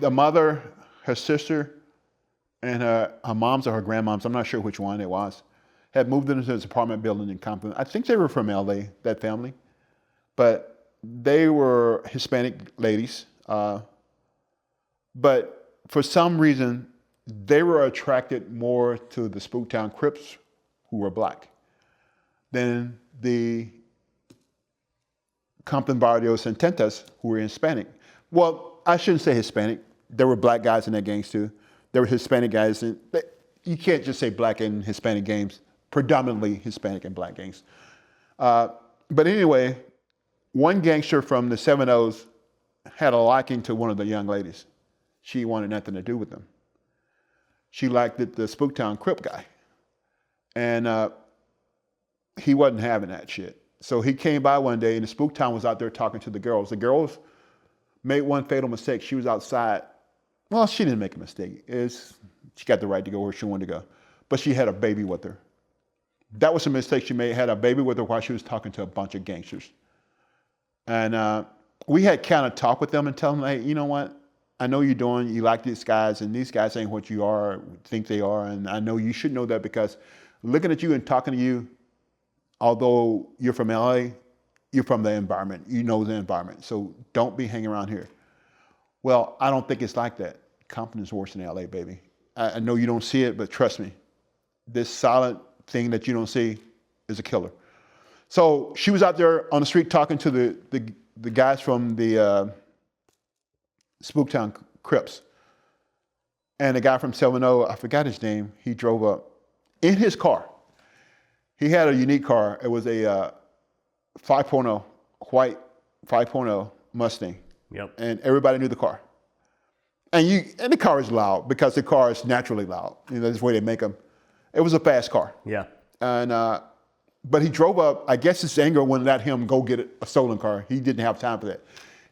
the mother, her sister, and her moms or her grandmoms, I'm not sure which one it was, had moved into this apartment building in Compton. I think they were from LA, that family, but they were Hispanic ladies. But for some reason, they were attracted more to the Spooktown Crips, who were black, than the Compton Barrio Sententas, who were Hispanic. Well, I shouldn't say Hispanic. There were black guys in their gangs too. There were Hispanic guys. You can't just say black and Hispanic gangs, predominantly Hispanic and black gangs. But anyway, one gangster from the 7-O's had a liking to one of the young ladies. She wanted nothing to do with them. She liked the Spooktown Crip guy. And he wasn't having that shit. So he came by one day and the Spooktown was out there talking to the girls. The girls made one fatal mistake. She was outside. Well, she didn't make a mistake. She got the right to go where she wanted to go. But she had a baby with her. That was a mistake she made, had a baby with her while she was talking to a bunch of gangsters. And we had kind of talked with them and tell them, hey, you know what? I know you like these guys, and these guys ain't what you think they are. And I know you should know that because looking at you and talking to you, although you're from LA, you're from the environment. You know the environment. So don't be hanging around here. Well, I don't think it's like that. Compton is worse than LA, baby. I know you don't see it, but trust me, this silent thing that you don't see is a killer. So she was out there on the street talking to the guys from the Spooktown Crips. And the guy from 7-O, I forgot his name, he drove up in his car. He had a unique car. It was a 5.0, white 5.0 Mustang. Yep. And everybody knew the car. And the car is loud because the car is naturally loud. That's the way they make them. It was a fast car. Yeah. And but he drove up. I guess his anger wouldn't let him go get a stolen car. He didn't have time for that.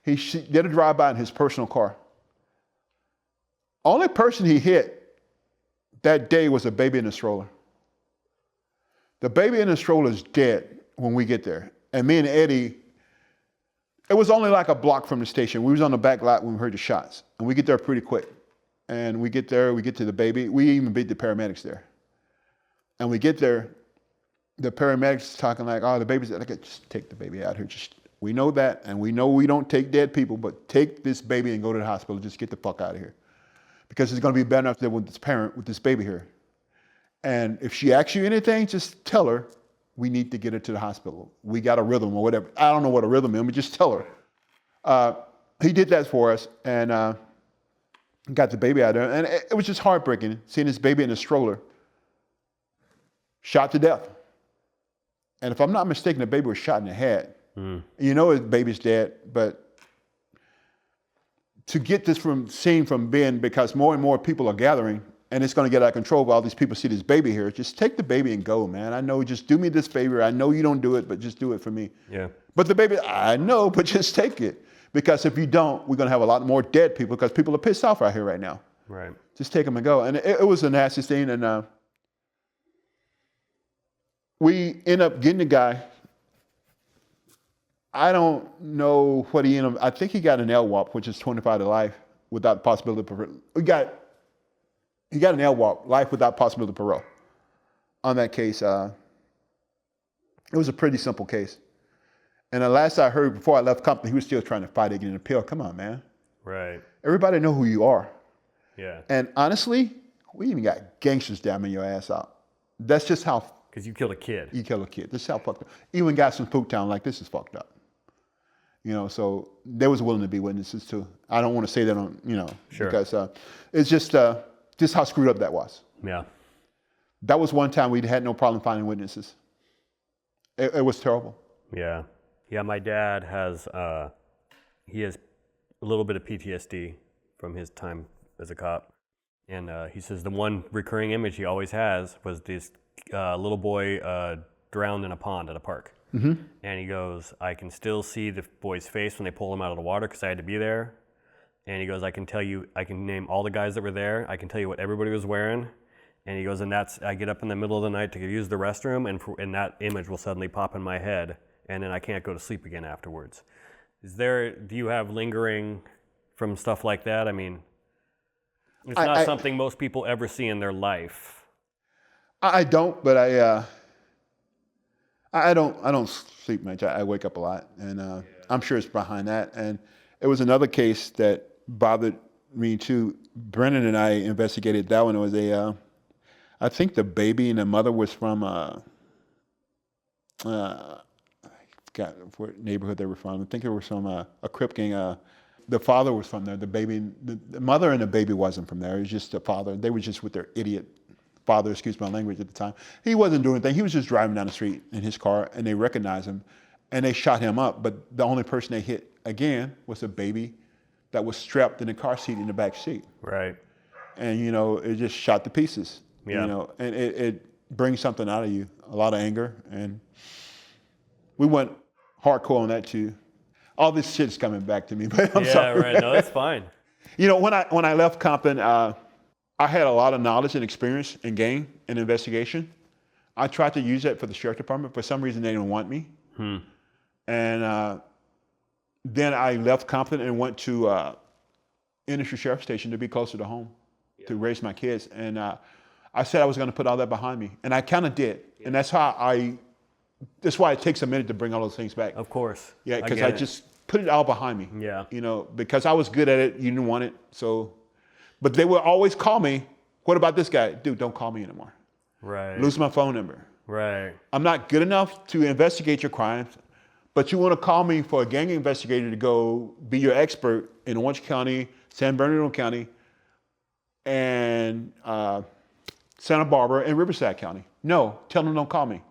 He did a drive-by in his personal car. Only person he hit that day was a baby in a stroller. The baby in the stroller is dead when we get there. And me and Eddie, it was only like a block from the station. We was on the back lot when we heard the shots. And we get there pretty quick. And we get there, we get to the baby. We even beat the paramedics there. And we get there, the paramedics talking like, oh, the baby's dead. Like, just take the baby out here. We know that, and we know we don't take dead people, but take this baby and go to the hospital. Just get the fuck out of here. Because it's going to be better enough there with this parent, with this baby here. And if she asks you anything, just tell her we need to get her to the hospital. We got a rhythm or whatever. I don't know what a rhythm is, but just tell her. He did that for us and got the baby out of there. And it was just heartbreaking seeing this baby in a stroller, shot to death. And if I'm not mistaken, the baby was shot in the head. You know his baby's dead, but to get this from being, because more and more people are gathering, and it's going to get out of control while all these people see this baby here. Just take the baby and go, man. I know, just do me this favor. I know you don't do it, but just do it for me. Yeah. But the baby, I know, but just take it. Because if you don't, we're going to have a lot more dead people because people are pissed off out here right now. Right. Just take them and go. And it was a nasty thing. And we end up getting the guy. I don't know what he ended up, I think he got an LWOP, which is 25 to life without the possibility of parole. He got an LWOP, life without possibility of parole. On that case, it was a pretty simple case. And the last I heard before I left Compton, he was still trying to fight to get an appeal. Come on, man. Right. Everybody know who you are. Yeah. And honestly, we even got gangsters damning your ass out. That's just how. Because you killed a kid. You killed a kid. This is how fucked up. Even guys from Spooktown like, this is fucked up. You know, so they was willing to be witnesses too. I don't want to say that on, Sure. Because it's just how screwed up that was. Yeah. That was one time we had no problem finding witnesses. It was terrible. Yeah. Yeah, my dad has he has a little bit of PTSD from his time as a cop. And he says the one recurring image he always has was this little boy drowned in a pond at a park. Mm-hmm. And he goes, I can still see the boy's face when they pull him out of the water because I had to be there. And he goes, I can name all the guys that were there. I can tell you what everybody was wearing. And he goes, and I get up in the middle of the night to use the restroom, and that image will suddenly pop in my head, and then I can't go to sleep again afterwards. Do you have lingering from stuff like that? I mean, It's not something most people ever see in their life. I don't, but I don't sleep much. I wake up a lot, and I'm sure it's behind that. And it was another case that bothered me too. Brennan and I investigated that one. It was I think the baby and the mother was from I forgot what neighborhood they were from. I think it was from a Crip gang. The father was from there. The mother and the baby wasn't from there. It was just the father. They were just with their idiot father, excuse my language at the time. He wasn't doing anything. He was just driving down the street in his car, and they recognized him, and they shot him up. But the only person they hit again was a baby that was strapped in the car seat in the back seat. Right. And, it just shot to pieces. Yeah. And it brings something out of you, a lot of anger. And we went hardcore on that too. All this shit's coming back to me, but I'm sorry. Yeah, right. No, that's fine. When I left Compton, I had a lot of knowledge and experience in gang and investigation. I tried to use that for the sheriff department. For some reason, they didn't want me. And then I left Compton and went to Industry Sheriff Station to be closer to home, to raise my kids. And I said I was going to put all that behind me, and I kind of did. And that's why it takes a minute to bring all those things back. Of course. Yeah, because I just put it all behind me. Yeah. Because I was good at it, you didn't want it. So, but they would always call me. What about this guy? Dude, don't call me anymore. Right. Lose my phone number. Right. I'm not good enough to investigate your crimes, but you want to call me for a gang investigator to go be your expert in Orange County, San Bernardino County, and Santa Barbara and Riverside County. No, tell them don't call me.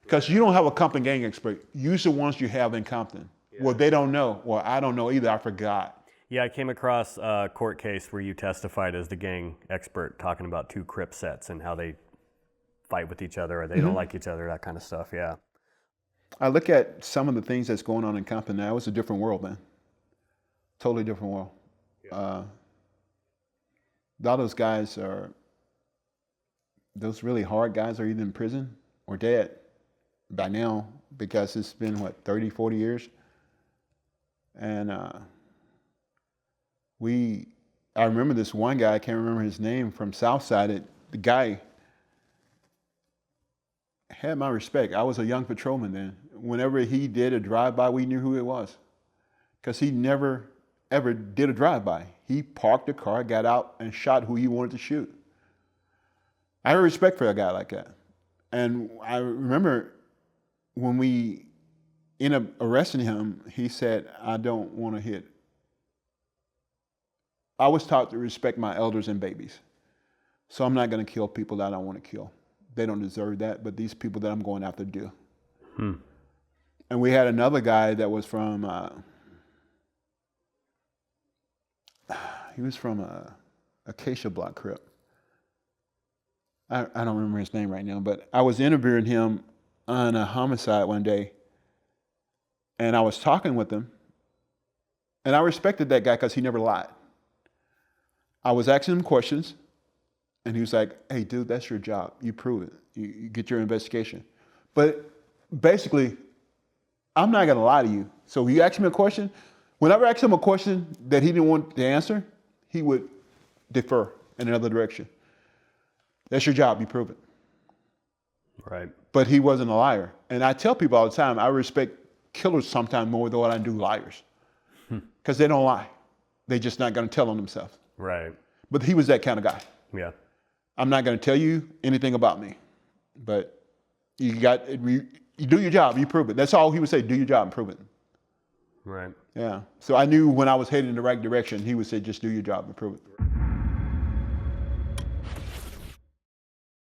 Because you don't have a Compton gang expert. Use the ones you have in Compton. Yeah. Well, they don't know. Well, I don't know either. I forgot. Yeah, I came across a court case where you testified as the gang expert talking about two Crip sets and how they fight with each other or they don't like each other, that kind of stuff, yeah. I look at some of the things that's going on in Compton now. It's a different world, man. Totally different world. Yeah. A lot of those guys those really hard guys are either in prison or dead by now, because it's been 30, 40 years. And I remember this one guy, I can't remember his name, from Southside. The guy had my respect. I was a young patrolman then. Whenever he did a drive-by, we knew who it was, because he never ever did a drive-by. He parked the car, got out, and shot who he wanted to shoot. I have respect for a guy like that. And I remember when we ended up arresting him, he said, I don't want to hit. I was taught to respect my elders and babies. So I'm not going to kill people that I don't want to kill. They don't deserve that, but these people that I'm going after do. And we had another guy that was from, he was from Acacia Block Crip. I don't remember his name right now, but I was interviewing him on a homicide one day, and I was talking with him, and I respected that guy because he never lied. I was asking him questions, and he was like, hey, dude, that's your job. You prove it. You get your investigation. But basically, I'm not going to lie to you. So you ask me a question. Whenever I asked him a question that he didn't want to answer, he would defer in another direction. That's your job. You prove it. Right. But he wasn't a liar. And I tell people all the time, I respect killers sometimes more than what I do liars. Because they don't lie. They're just not going to tell on themselves. Right. But he was that kind of guy. Yeah. I'm not going to tell you anything about me. But you do your job, you prove it. That's all he would say, do your job and prove it. Right. Yeah. So I knew when I was heading in the right direction, he would say, just do your job and prove it.